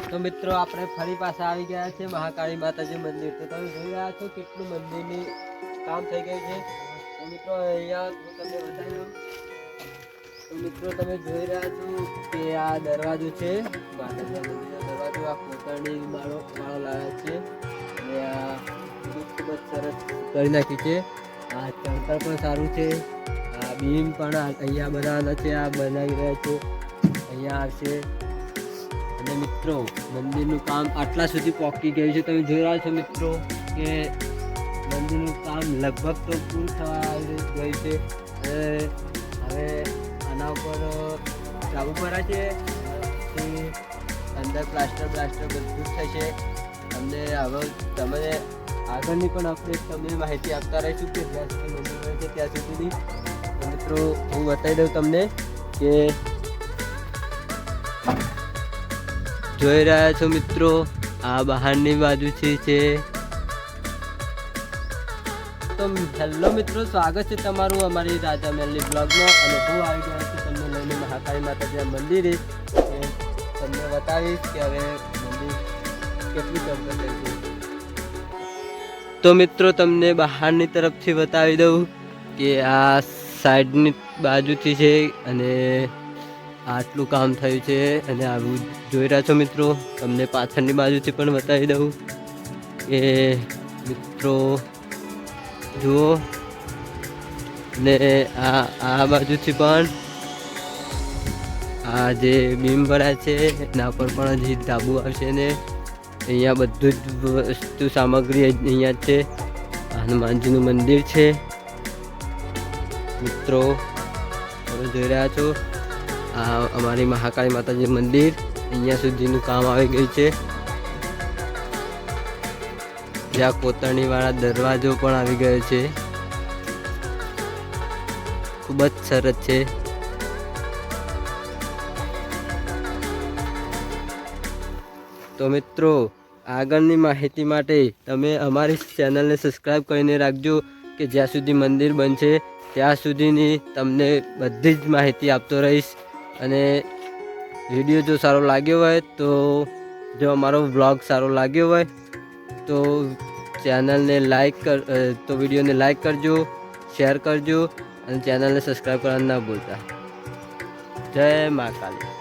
તો મિત્રો આપણે ફરી પાછા આવી ગયા છે મહાકાળી માતાજી મંદિર। તો તમે જોઈ રહ્યા છો કેટલું મંદિરની કામ થઈ ગયું છે। તો મિત્રો અહીંયા હું તમને બતાવી દઉં। તો મિત્રો તમે જોઈ રહ્યા છો કે આ દરવાજો છે માતાજી મંદિરનો દરવાજો। આ કોતરણી વાળો લાવ્યા છે અને આ ખૂબ જ સરસ કરી નાખ્યું છે। આ ચણતર પણ સારું છે। આ બીમ પણ અહીંયા બનાવવાના છે, આ બનાવી રહ્યા છે, અહીંયા આવશે। અને મિત્રો મંદિરનું કામ આટલા સુધી પહોંચી ગયું છે। તમે જોઈ રહ્યા છો મિત્રો કે મંદિરનું કામ લગભગ તો પૂરું થવા આવી ગયું છે। હવે આના ઉપર ચાબુ ભરાય છે, અંદર પ્લાસ્ટર બધું જ થશે। તમને હવે તમે આગળની પણ આપણે તમને માહિતી આપતા રહીશું કે જ્યાં સુધી મંદિર બને છે ત્યાં સુધીની। તો મિત્રો હું બતાવી દઉં તમને કે જોઈ રહ્યા છો મિત્રો આ બહારની બાજુથી છે। તો હેલો મિત્રો, સ્વાગત છે તમારું અમારી રાજા મહેલની બ્લોગમાં। અને હું આવી ગયો છું તમને લઈને મહાકાળી માતાજીના મંદિરે। તમને બતાવીશ કે હવે મંદિર કેટલું ચમકે છે। તો મિત્રો તમને બહારની તરફથી બતાવી દઉં કે આ સાઈડની બાજુથી છે અને આટલું કામ થયું છે। અને આવું જોઈ રહ્યા છો મિત્રો, તમને પાછળની બાજુથી પણ બતાવી દઉં કે મિત્રો જુઓ। ને આ બાજુથી પણ આ જે બીમ ભરાય છે એના પર પણ હજી ધાબુ આવશે ને અહીંયા બધું જ વસ્તુ સામગ્રી અહીંયા જ છે। હનુમાનજીનું મંદિર છે મિત્રો, તમે જોઈ રહ્યા છો। આ અમારી મહાકાળી માતાજી મંદિર અહીંયા સુધીનું કામ આવી ગયું છે। જ્યાં કોતરણી વાળા દરવાજો પણ આવી ગયો છે, ખૂબ જ સરસ છે। તો મિત્રો આગળની માહિતી માટે તમે અમારી ચેનલને સબસ્ક્રાઈબ કરીને રાખજો કે જ્યાં સુધી મંદિર બનશે ત્યાં સુધીની તમને બધી જ માહિતી આપતો રહીશ। અને વિડીયો જો સારો લાગ્યો હોય તો જો અમારો વ્લોગ સારો લાગ્યો હોય તો ચેનલને તો વિડીયોને લાઈક કરજો, શેર કરજો અને ચેનલને સબસ્ક્રાઈબ કરવાનું ના ભૂલતા। જય મા કાળી।